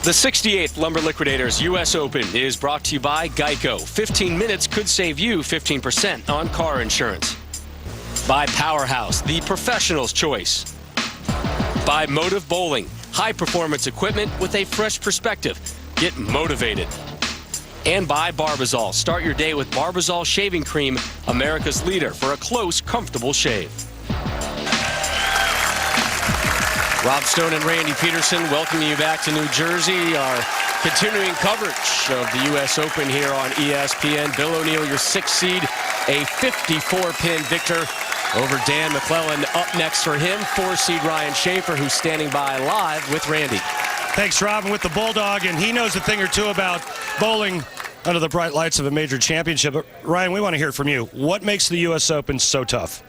The 68th Lumber Liquidators U.S. Open is brought to you by Geico. 15 minutes could save you 15% on car insurance. By Powerhouse, the professional's choice. By Motive Bowling, high-performance equipment with a fresh perspective. Get motivated. And by Barbazol. Start your day with Barbazol Shaving Cream, America's leader for a close, comfortable shave. Rob Stone and Randy Peterson welcoming you back to New Jersey. Our continuing coverage of the U.S. Open here on ESPN. Bill O'Neill, your 6th seed, a 54-pin victor over Dan McClellan. Up next for him, 4-seed Ryan Schaefer, who's standing by live with Randy. Thanks, Robin, with the Bulldog, and he knows a thing or two about bowling under the bright lights of a major championship. But Ryan, we want to hear from you. What makes the U.S. Open so tough?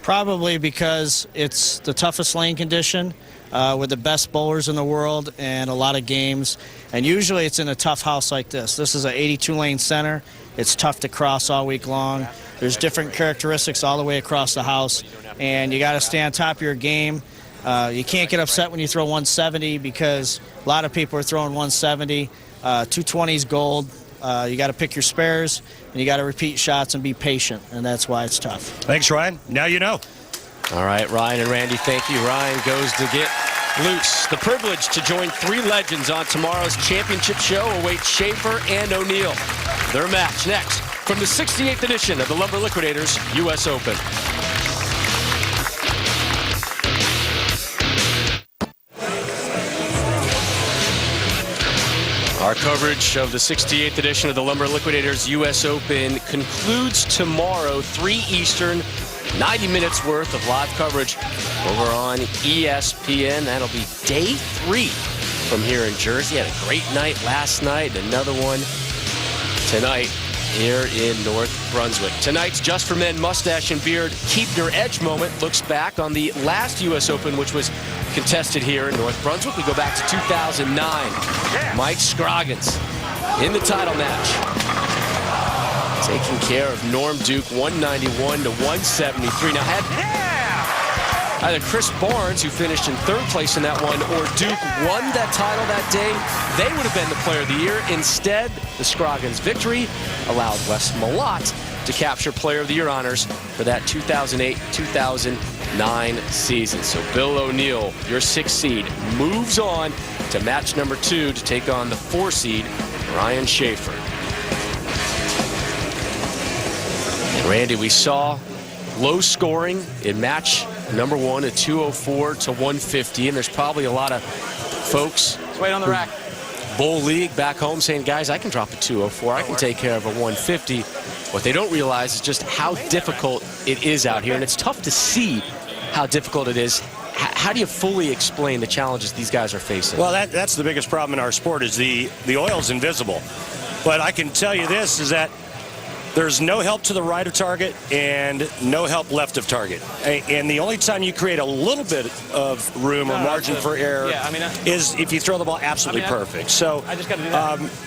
Probably because it's the toughest lane condition. With the best bowlers in the world and a lot of games. And usually it's in a tough house like this. This is an 82-lane center. It's tough to cross all week long. There's different characteristics all the way across the house. And you got to stay on top of your game. You can't get upset when you throw 170 because a lot of people are throwing 170. 220 is gold. You got to pick your spares, and you got to repeat shots and be patient, and that's why it's tough. Thanks, Ryan. Now you know. All right, Ryan and Randy, thank you. Ryan goes to get loose. The privilege to join 3 legends on tomorrow's championship show awaits Schaefer and O'Neill. Their match next from the 68th edition of the Lumber Liquidators U.S. Open. Our coverage of the 68th edition of the Lumber Liquidators U.S. Open concludes tomorrow, 3 Eastern. 90 minutes worth of live coverage over on ESPN. That'll be day 3 from here in Jersey. Had a great night last night, another one tonight here in North Brunswick. Tonight's Just for Men Mustache and Beard Keep Your Edge moment looks back on the last U.S. Open, which was contested here in North Brunswick. We go back to 2009. Mike Scroggins in the title match, taking care of Norm Duke, 191 to 173. Now, had either Chris Barnes, who finished in 3rd place in that one, or Duke won that title that day, they would have been the player of the year. Instead, the Scroggins victory allowed Wes Malott to capture player of the year honors for that 2008-2009 season. So Bill O'Neill, your 6th seed, moves on to match number 2 to take on the 4-seed Ryan Schaefer. Randy, we saw low scoring in match number 1 at 204 to 150, and there's probably a lot of folks wait on the rack. Bowl League back home saying, guys, I can drop a 204, I can take care of a 150. What they don't realize is just how difficult it is out here, and it's tough to see how difficult it is. How do you fully explain the challenges these guys are facing? Well, that's the biggest problem in our sport is the oil's invisible. But I can tell you this, is that there's no help to the right of target and no help left of target. And the only time you create a little bit of room or margin for error is if you throw the ball absolutely perfect. So,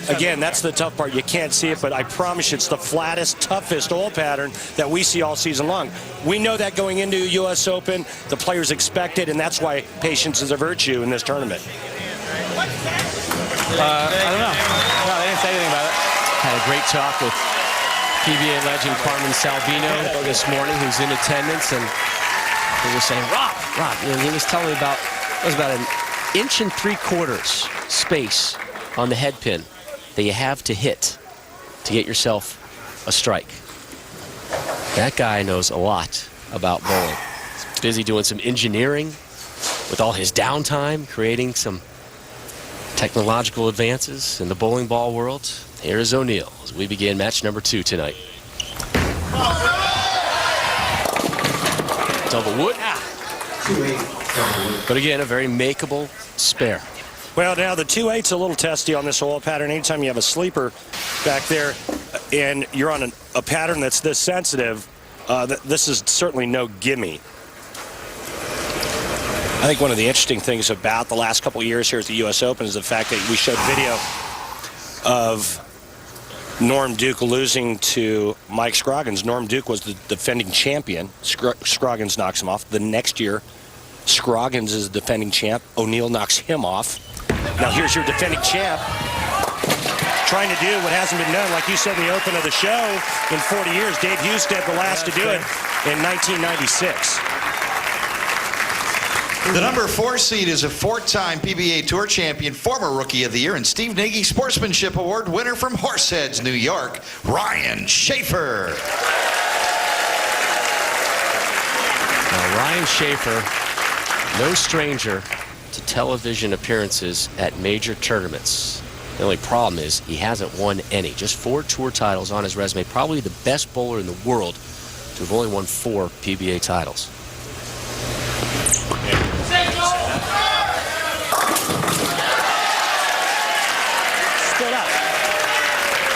again, that's the tough part. You can't see it, but I promise you it's the flattest, toughest oil pattern that we see all season long. We know that going into U.S. Open. The players expect it, and that's why patience is a virtue in this tournament. I don't know. No, they didn't say anything about it. Had a great talk with PBA legend Carmen Salvino this morning, who's in attendance, and he was saying, Rob, and he was telling me about, it was about 1 3/4 inch space on the head pin that you have to hit to get yourself a strike. That guy knows a lot about bowling. He's busy doing some engineering with all his downtime, creating some technological advances in the bowling ball world. Here's O'Neill as we begin match number 2 tonight. Double wood. But again, a very makeable spare. Well, now the 2/8's a little testy on this oil pattern. Anytime you have a sleeper back there and you're on a pattern that's this sensitive, this is certainly no gimme. I think one of the interesting things about the last couple of years here at the U.S. Open is the fact that we showed video of Norm Duke losing to Mike Scroggins. Norm Duke was the defending champion. Scroggins knocks him off. The next year, Scroggins is the defending champ. O'Neill knocks him off. Now here's your defending champ trying to do what hasn't been done, like you said in the open of the show, in 40 years. Dave Husted, the last to do it in 1996. The number 4 seed is a 4-time PBA Tour champion, former Rookie of the Year, and Steve Nagy Sportsmanship Award winner from Horseheads, New York, Ryan Schaefer. Now, Ryan Schaefer, no stranger to television appearances at major tournaments. The only problem is he hasn't won any. Just 4 tour titles on his resume. Probably the best bowler in the world to have only won 4 PBA titles. Stood up.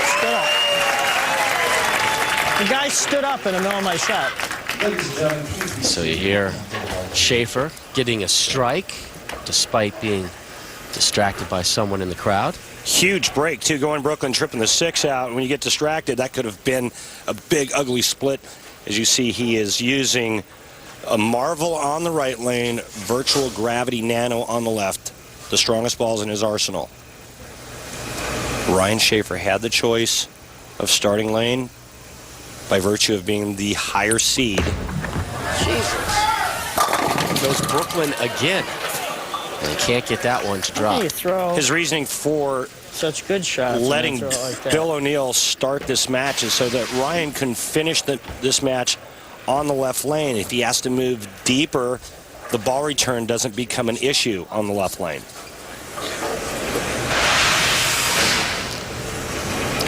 Stood up. The guy stood up in the middle of my shot. So you hear Schaefer getting a strike despite being distracted by someone in the crowd. Huge break, too, going Brooklyn, tripping the 6 out. When you get distracted, that could have been a big, ugly split. As you see, he is using a Marvel on the right lane, Virtual Gravity Nano on the left, the strongest balls in his arsenal. Ryan Schaefer had the choice of starting lane by virtue of being the higher seed. Jesus. Goes Brooklyn again. And they can't get that one to drop. You throw His reasoning for such good shots. letting and throw it like that. Bill O'Neill start this match is so that Ryan can finish this match on the left lane. If he has to move deeper, the ball return doesn't become an issue on the left lane.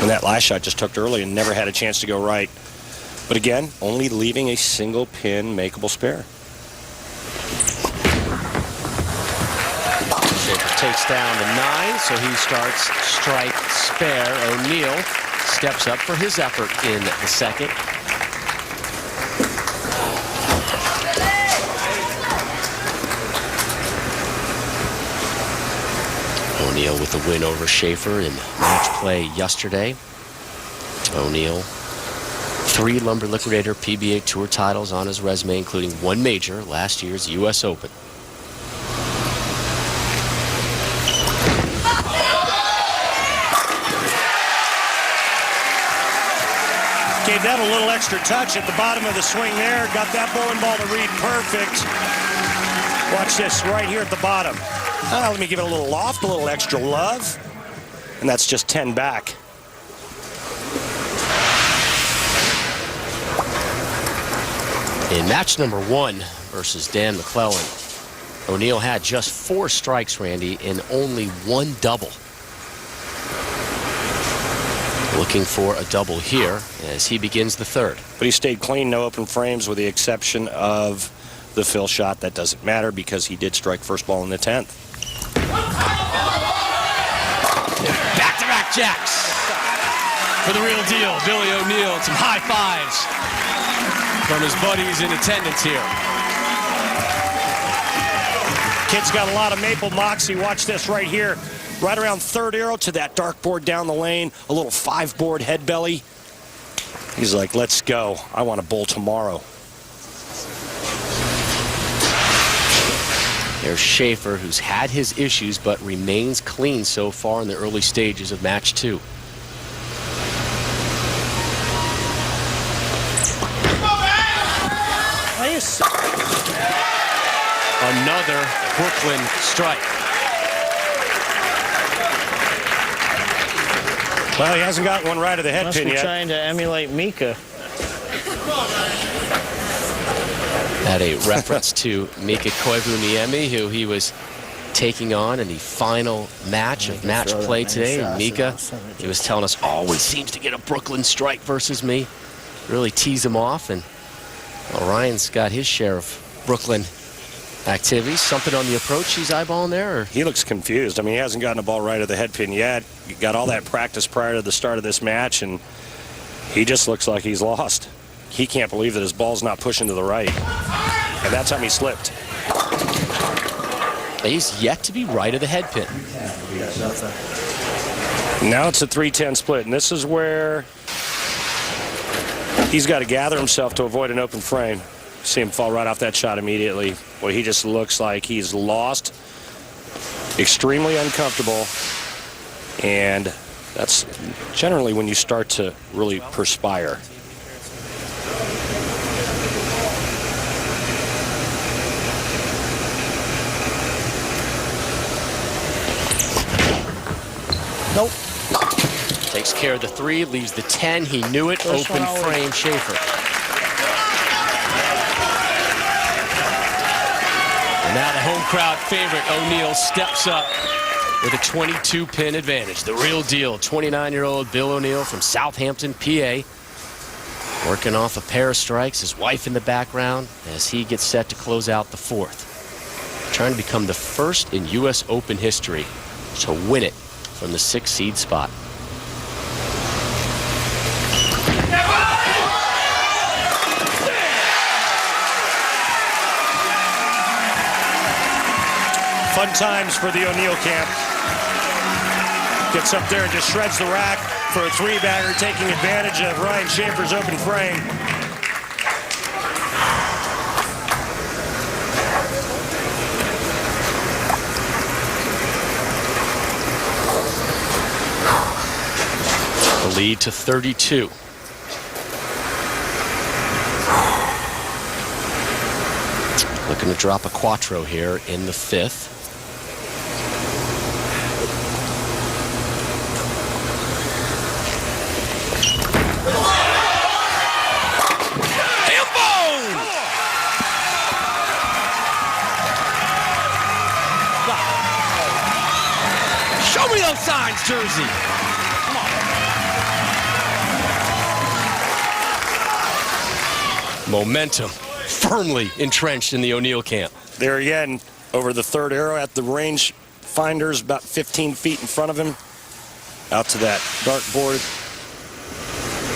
And that last shot just took early and never had a chance to go right. But again, only leaving a single pin makeable spare. Schaefer takes down the 9, so he starts strike spare. O'Neill steps up for his effort in the second. O'Neill with the win over Schaefer in match play yesterday. O'Neill, 3 Lumber Liquidator PBA Tour titles on his resume, including 1 major, last year's U.S. Open. Gave that a little extra touch at the bottom of the swing there. Got that bowling ball to read perfect. Watch this right here at the bottom. Let me give it a little loft, a little extra love. And that's just 10 back. In match number 1 versus Dan McClellan, O'Neill had just 4 strikes, Randy, and only 1 double. Looking for a double here as he begins the 3rd. But he stayed clean, no open frames with the exception of the fill shot. That doesn't matter because he did strike first ball in the 10th. Back-to-back jacks for the real deal. Billy O'Neill, some high fives from his buddies in attendance here. Kid's got a lot of maple moxie. Watch this right here. Right around 3rd arrow to that dark board down the lane. A little 5-board head belly. He's like, let's go. I want to bowl tomorrow. There's Schaefer, who's had his issues but remains clean so far in the early stages of match 2. Another Brooklyn strike. Well, he hasn't got one right of the head Must pin be yet. trying to emulate Mika. Had a reference to Mika Koivuniemi, who he was taking on in the final match of match play today. And Mika, he was telling us, always seems to get a Brooklyn strike versus me. Really tease him off. And well, Ryan's got his share of Brooklyn activities. Something on the approach he's eyeballing there? Or? He looks confused. I mean, he hasn't gotten a ball right of the head pin yet. He got all that practice prior to the start of this match, and he just looks like he's lost. He can't believe that his ball's not pushing to the right. And that's how he slipped. He's yet to be right of the head pin. Now it's a 3-10 split, and this is where he's got to gather himself to avoid an open frame. See him fall right off that shot immediately. Well, he just looks like he's lost extremely uncomfortable, and that's generally when you start to really perspire. Nope. Takes care of the 3, leaves the 10. He knew it. First Open one always. frame, Schaefer. And now the home crowd favorite, O'Neill, steps up with a 22-pin advantage. The real deal, 29-year-old Bill O'Neill from Southampton, PA. Working off a pair of strikes, his wife in the background as he gets set to close out the 4th. Trying to become the first in U.S. Open history to win it from the 6th seed spot. Fun times for the O'Neill camp. Gets up there and just shreds the rack for a 3-bagger, taking advantage of Ryan Schaefer's open frame. The lead to 32. Looking to drop a quattro here in the 5th. Show me those signs, Jersey. Come on. Momentum firmly entrenched in the O'Neill camp. There again, over the 3rd arrow at the range finders, about 15 feet in front of him. Out to that dart board,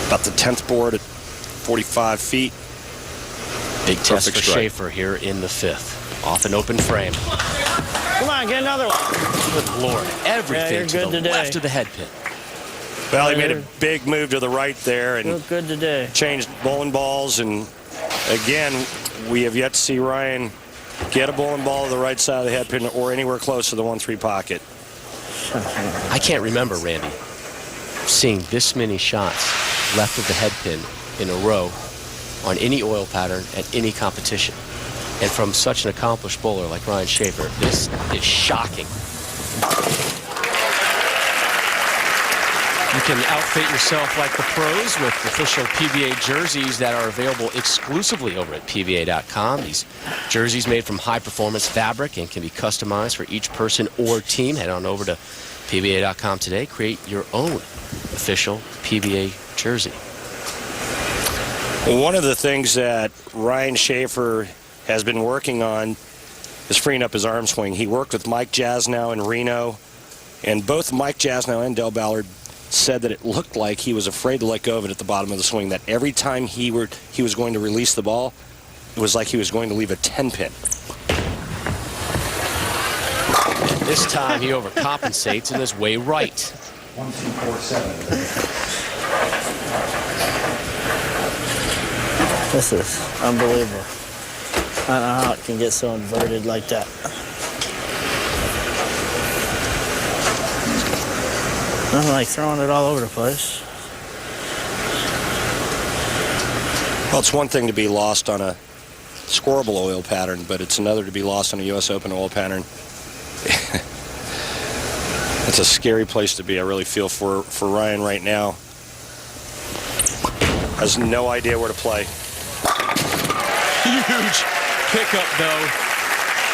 about the 10th board at 45 feet. Big test Perfect for strike. Schaefer here in the 5th. Off an open frame. Come on, get another one. Good Lord, everything you're to good the today. left of the head pin. Well, he made a big move to the right there and Look good today. changed bowling balls. And again, we have yet to see Ryan get a bowling ball to the right side of the head pin or anywhere close to the 1-3 pocket. I can't remember, Randy, seeing this many shots left of the head pin in a row on any oil pattern at any competition. And from such an accomplished bowler like Ryan Schaefer, this is shocking. You can outfit yourself like the pros with official PBA jerseys that are available exclusively over at PBA.com. These jerseys made from high-performance fabric and can be customized for each person or team. Head on over to PBA.com today. Create your own official PBA jersey. One of the things that Ryan Schaefer has been working on is freeing up his arm swing. He worked with Mike Jasnow in Reno, and both Mike Jasnow and Del Ballard said that it looked like he was afraid to let go of it at the bottom of the swing, that every time he was going to release the ball, it was like he was going to leave a 10-pin. And this time he overcompensates and is way right. 1, 2, 4, 7. This is unbelievable. I don't know how it can get so inverted like that. Nothing like throwing it all over the place. Well, it's one thing to be lost on a scoreable oil pattern, but it's another to be lost on a U.S. Open oil pattern. It's a scary place to be. I really feel for Ryan right now. Has no idea where to play. Huge pickup, though,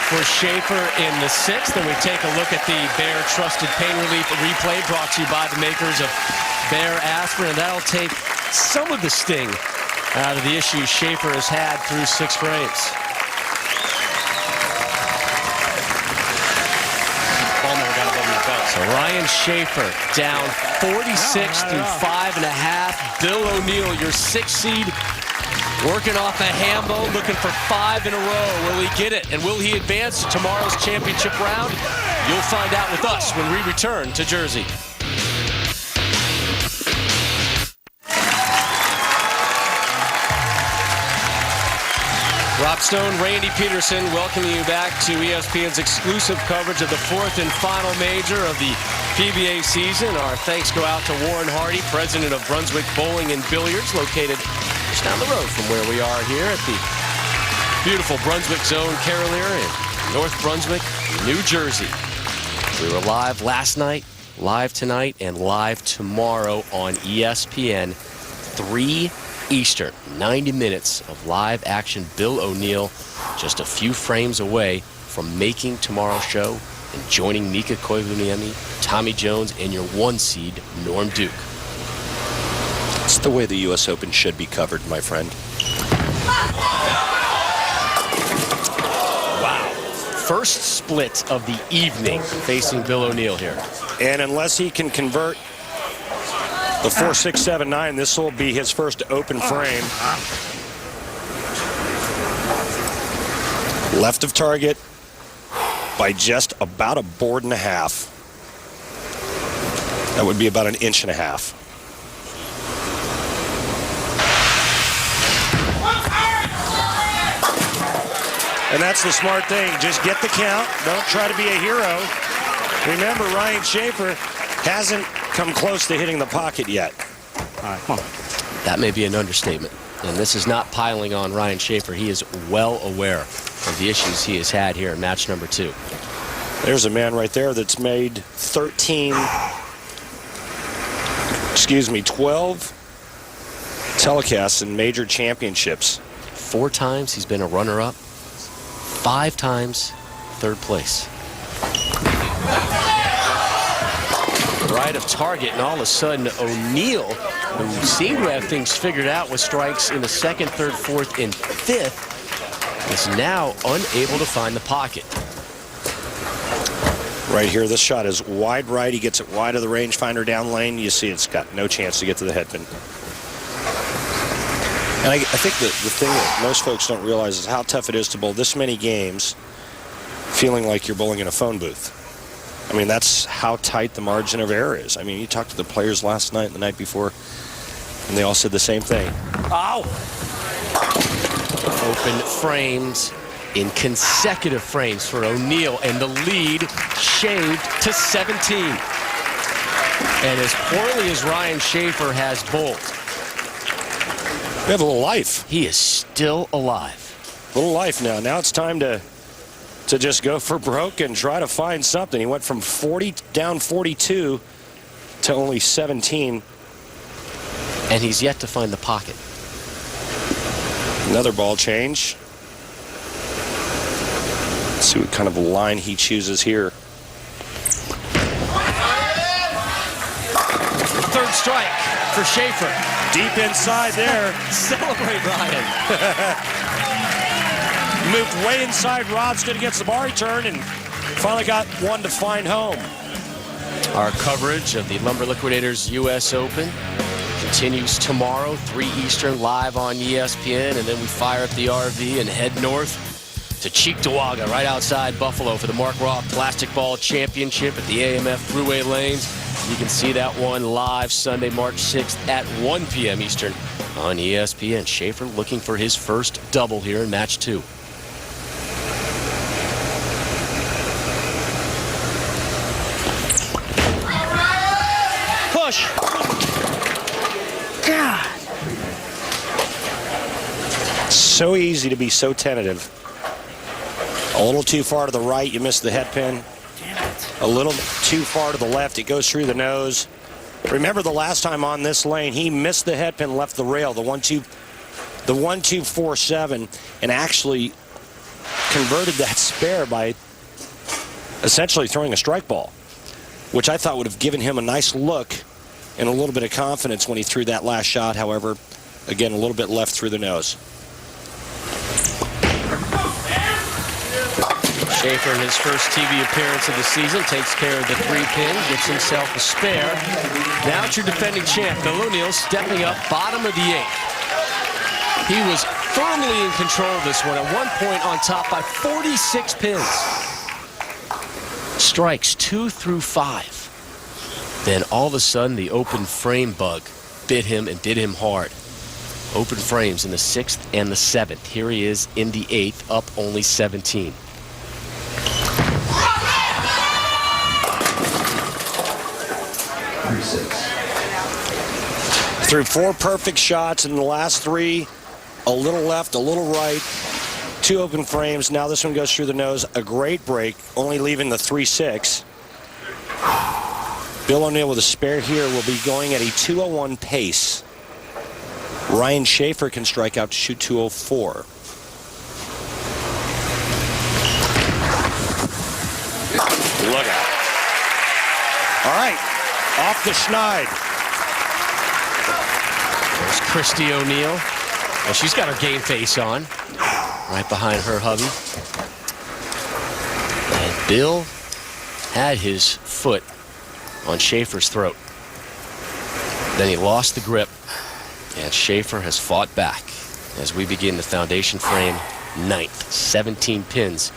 for Schaefer in the 6th. And we take a look at the Bear Trusted Pain Relief replay brought to you by the makers of Bear Aspirin. And that'll take some of the sting out of the issues Schaefer has had through 6 frames. So Ryan Schaefer down 46 through 5.5. Bill O'Neill, your 6th seed, working off a Hambo, looking for 5 in a row. Will he get it? And will he advance to tomorrow's championship round? You'll find out with us when we return to Jersey. Rob Stone, Randy Peterson, welcoming you back to ESPN's exclusive coverage of the fourth and final major of the PBA season. Our thanks go out to Warren Hardy, president of Brunswick Bowling and Billiards, located just down the road from where we are here at the beautiful Brunswick Zone Carolier in North Brunswick, New Jersey. We were live last night, live tonight, and live tomorrow on ESPN, 3 Eastern. 90 minutes of live action. Bill O'Neill just a few frames away from making tomorrow's show and joining Mika Koivuniemi, Tommy Jones, and your 1 seed, Norm Duke. It's the way the U.S. Open should be covered, my friend. Wow. First split of the evening facing Bill O'Neill here. And unless he can convert the 4-6-7-9, this will be his first open frame. Left of target by just about a board and a half. That would be about an inch and a half. And that's the smart thing. Just get the count. Don't try to be a hero. Remember, Ryan Schaefer hasn't come close to hitting the pocket yet. All right, come on. That may be an understatement. And this is not piling on Ryan Schaefer. He is well aware of the issues he has had here in match number 2. There's a man right there that's made 12 telecasts in major championships. 4 times he's been a runner-up. 5 times third place. Right of target, and all of a sudden O'Neill, who seemed to have things figured out with strikes in the 2nd, 3rd, 4th, and 5th, is now unable to find the pocket. Right here, this shot is wide right. He gets it wide of the rangefinder down lane. You see it's got no chance to get to the headpin. And I think that the thing that most folks don't realize is how tough it is to bowl this many games feeling like you're bowling in a phone booth. I mean, that's how tight the margin of error is. I mean, you talked to the players last night and the night before, and they all said the same thing. Ow! Open frames in consecutive frames for O'Neill, and the lead shaved to 17. And as poorly as Ryan Schaefer has bowled, We have a little life. he is still alive. A little life now. Now it's time to just go for broke and try to find something. He went from 40 down 42 to only 17. And he's yet to find the pocket. Another ball change. Let's see what kind of a line he chooses here. 3rd strike for Schaefer. Deep inside there. Celebrate, Ryan. Moved way inside. Rob's good against the bar. He turned and finally got one to find home. Our coverage of the Lumber Liquidators U.S. Open continues tomorrow, 3 Eastern, live on ESPN, and then we fire up the RV and head north to Cheektowaga, right outside Buffalo, for the Mark Roth Plastic Ball Championship at the AMF Thruway Lanes. You can see that one live Sunday, March 6th at 1 p.m. Eastern on ESPN. Schaefer looking for his first double here in match 2. Push. God. So easy to be so tentative. A little too far to the right, you miss the head pin. A little too far to the left, it goes through the nose. Remember the last time on this lane, he missed the head pin, left the rail, the 1-2-4-7, and actually converted that spare by essentially throwing a strike ball, which I thought would have given him a nice look and a little bit of confidence when he threw that last shot. However, again, a little bit left through the nose. Schaefer, in his first TV appearance of the season, takes care of the 3-pin, gets himself a spare. Now it's your defending champ, Bill O'Neill, stepping up, bottom of the 8th. He was firmly in control of this one, at one point on top by 46 pins. Strikes 2 through 5. Then all of a sudden, the open frame bug bit him and did him hard. Open frames in the 6th and the 7th. Here he is in the 8th, up only 17. Through 4 perfect shots in the last 3, a little left, a little right, 2 open frames. Now this one goes through the nose. A great break, only leaving the 3-6. Bill O'Neill with a spare here will be going at a 2:01 pace. Ryan Schaefer can strike out to shoot 2:04. Look out. All right, off the schneid. There's Christy O'Neill. Well, she's got her game face on, right behind her hubby. And Bill had his foot on Schaefer's throat. Then he lost the grip, and Schaefer has fought back as we begin the foundation frame 9th. 17 pins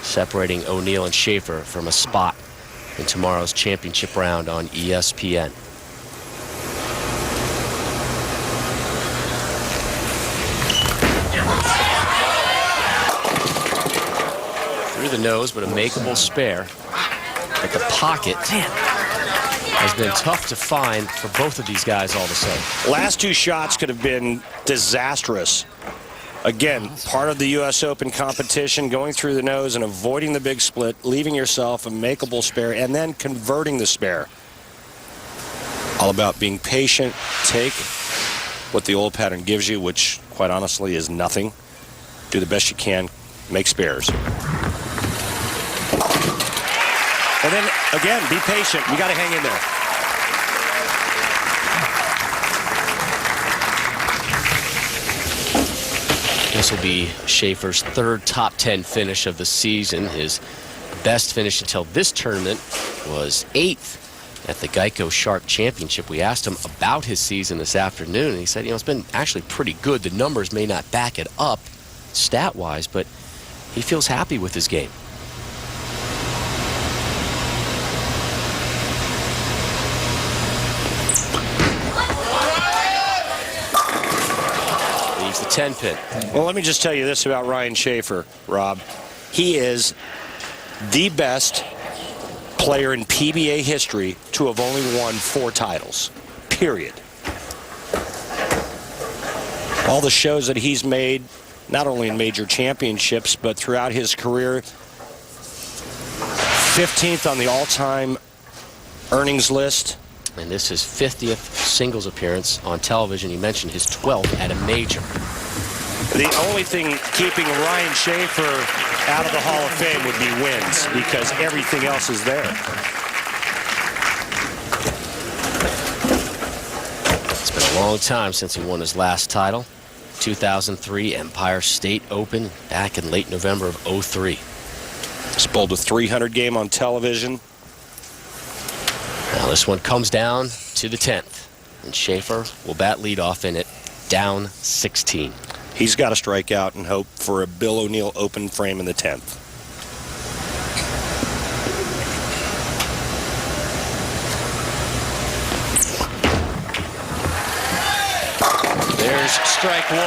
separating O'Neill and Schaefer from a spot in tomorrow's championship round on ESPN. Through the nose, but a makeable spare. But the pocket has been tough to find for both of these guys all of a sudden. Last 2 shots could have been disastrous. Again, part of the U.S. Open competition, going through the nose and avoiding the big split, leaving yourself a makeable spare, and then converting the spare. All about being patient, take what the old pattern gives you, which, quite honestly, is nothing. Do the best you can, make spares. And then, again, be patient. You got to hang in there. This will be Schaefer's 3rd top 10 finish of the season. His best finish until this tournament was 8th at the Geico Shark Championship. We asked him about his season this afternoon, and he said, it's been actually pretty good. The numbers may not back it up stat-wise, but he feels happy with his game. The 10 pin. Well, let me just tell you this about Ryan Schaefer, Rob. He is the best player in PBA history to have only won 4 titles, period. All the shows that he's made, not only in major championships, but throughout his career, 15th on the all-time earnings list. And this is 50th singles appearance on television. You mentioned his 12th at a major. The only thing keeping Ryan Schaefer out of the Hall of Fame would be wins, because everything else is there. It's been a long time since he won his last title. 2003 Empire State Open back in late November of '03. He's bowled a 300 game on television. Now this one comes down to the 10th, and Schaefer will bat leadoff in it, down 16. He's got to strike out and hope for a Bill O'Neill open frame in the 10th. There's strike 1.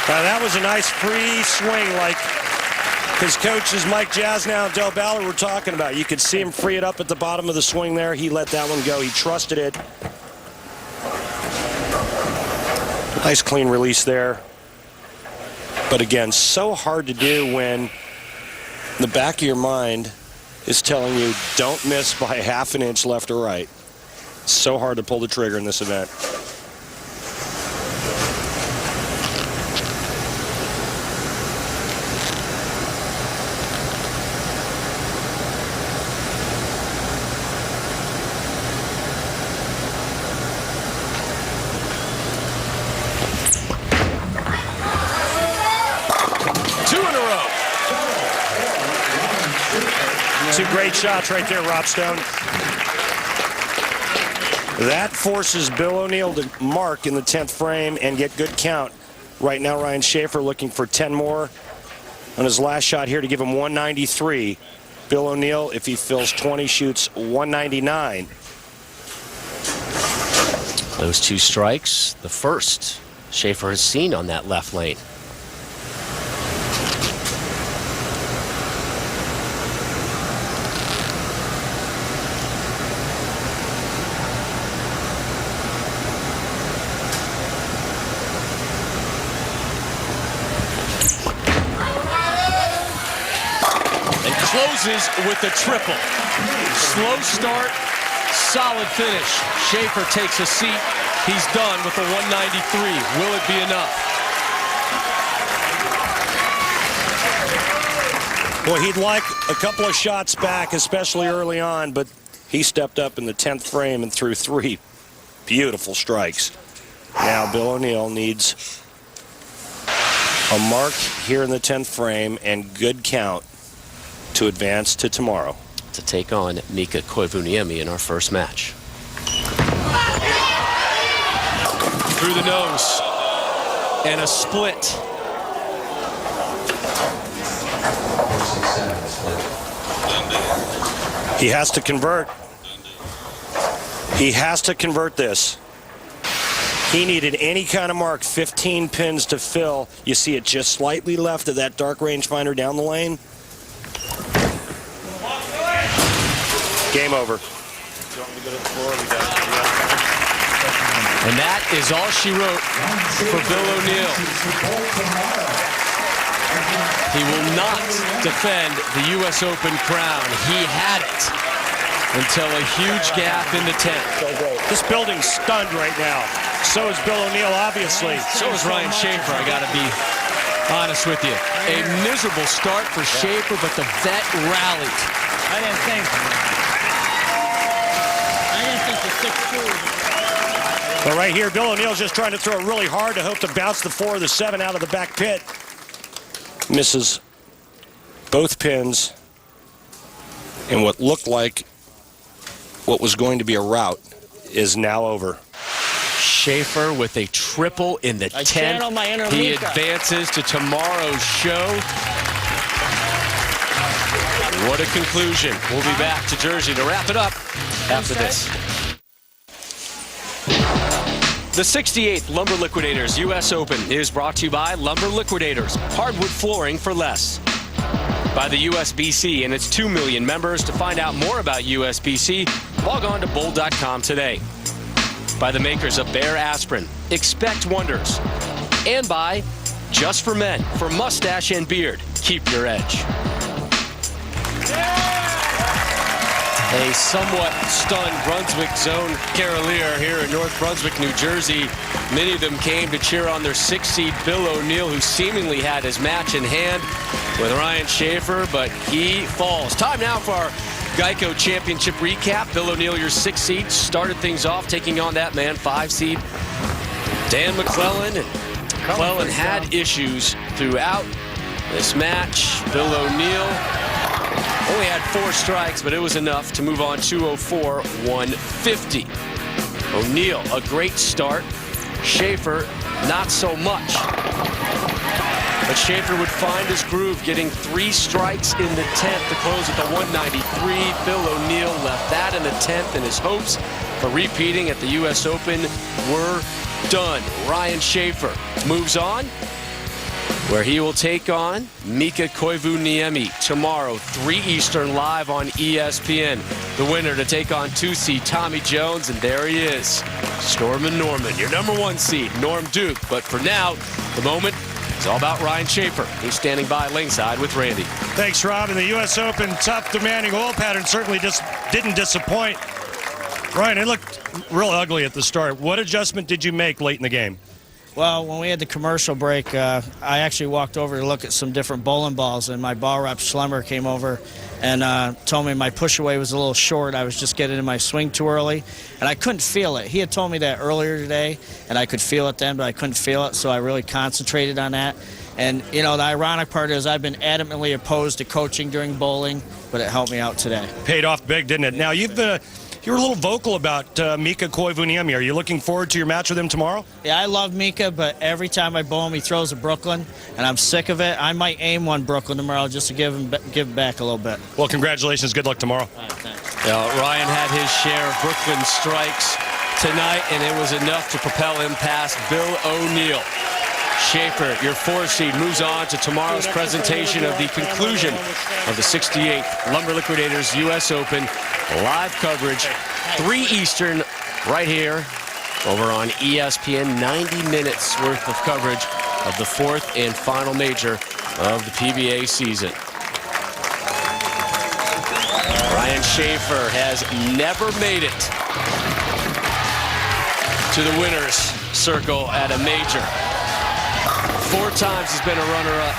Now that was a nice free swing, like his coaches Mike Jasnow and Del Ballard were talking about. You could see him free it up at the bottom of the swing there. He let that one go. He trusted it. Nice clean release there. But again, so hard to do when the back of your mind is telling you don't miss by half an inch left or right. So hard to pull the trigger in this event. Great shots right there, Rob Stone. That forces Bill O'Neill to mark in the 10th frame and get good count. Right now, Ryan Schaefer looking for 10 more on his last shot here to give him 193. Bill O'Neill, if he fills 20, shoots 199. Those 2 strikes, the first Schaefer has seen on that left lane. Closes with the triple. Slow start, solid finish. Schaefer takes a seat. He's done with the 193. Will it be enough? Well, he'd like a couple of shots back, especially early on, but he stepped up in the 10th frame and threw 3 beautiful strikes. Now Bill O'Neill needs a mark here in the 10th frame and good count to advance to tomorrow. To take on Mika Koivuniemi in our first match. Through the nose. And a split. He has to convert. He has to convert this. He needed any kind of mark, 15 pins to fill. You see it just slightly left of that dark rangefinder down the lane. Game over. And that is all she wrote for Bill O'Neill. He will not defend the U.S. Open crown. He had it until a huge gap in the 10th. This building's stunned right now. So is Bill O'Neill, obviously. So is Ryan Schaefer, I got to be honest with you. A miserable start for Schaefer, but the vet rallied. I didn't think the 6-2. Well, right here, Bill O'Neill's just trying to throw really hard to hope to bounce the 4 or the 7 out of the back pit. Misses both pins, and what looked like what was going to be a rout is now over. Schaefer with a triple in the 10th. He advances to tomorrow's show. What a conclusion. We'll be back to Jersey to wrap it up after this. The 68th Lumber Liquidators U.S. Open is brought to you by Lumber Liquidators, hardwood flooring for less. By the USBC and its 2 million members. To find out more about USBC, log on to bold.com today. By the makers of Bare Aspirin, Expect Wonders. And by Just for Men, for mustache and beard, keep your edge. A somewhat stunned Brunswick Zone Cavalier here in North Brunswick, New Jersey. Many of them came to cheer on their 6-seed Bill O'Neill, who seemingly had his match in hand with Ryan Schaefer, but he falls. Time now for our Geico Championship recap. Bill O'Neill, your 6-seed, started things off taking on that man, 5-seed Dan McClellan. And McClellan had issues throughout this match. Bill O'Neill only had 4 strikes, but it was enough to move on 204, 150. O'Neill, a great start. Schaefer, not so much. But Schaefer would find his groove, getting 3 strikes in the 10th to close at the 193. Bill O'Neill left that in the 10th, and his hopes for repeating at the U.S. Open were done. Ryan Schaefer moves on, where he will take on Mika Koivuniemi tomorrow, 3 Eastern, live on ESPN. The winner to take on 2-seed Tommy Jones, and there he is, Stormin Norman, your number 1 seed, Norm Duke. But for now, the moment is all about Ryan Schaefer. He's standing by ringside with Randy. Thanks, Rob. In the U.S. Open, tough, demanding oil pattern certainly just didn't disappoint. Ryan, it looked real ugly at the start. What adjustment did you make late in the game? Well, when we had the commercial break, I actually walked over to look at some different bowling balls, and my ball rep Schlemmer came over and told me my push away was a little short. I was just getting in my swing too early, and I couldn't feel it. He had told me that earlier today, and I could feel it then, but I couldn't feel it, so I really concentrated on that. And, you know, the ironic part is I've been adamantly opposed to coaching during bowling, but it helped me out today. Paid off big, didn't it? Now, you were a little vocal about Mika Koivuniemi. Are you looking forward to your match with him tomorrow? Yeah, I love Mika, but every time I bowl him, he throws a Brooklyn, and I'm sick of it. I might aim one Brooklyn tomorrow just to give back a little bit. Well, congratulations. Good luck tomorrow. All right, thanks. Ryan had his share of Brooklyn strikes tonight, and it was enough to propel him past Bill O'Neill. Schaefer, your 4 seed, moves on to tomorrow's presentation of the conclusion of the 68th Lumber Liquidators U.S. Open. Live coverage, 3 Eastern, right here over on ESPN. 90 minutes worth of coverage of the 4th and final major of the PBA season. Ryan Schaefer has never made it to the winner's circle at a major. 4 times he's been a runner-up.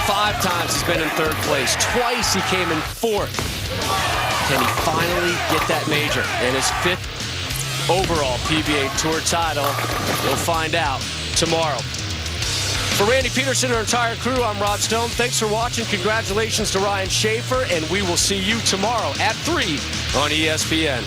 5 times he's been in 3rd place. Twice he came in 4th. Can he finally get that major and his 5th overall PBA Tour title? We'll find out tomorrow. For Randy Peterson and our entire crew, I'm Rod Stone. Thanks for watching. Congratulations to Ryan Schaefer, and we will see you tomorrow at 3 on ESPN.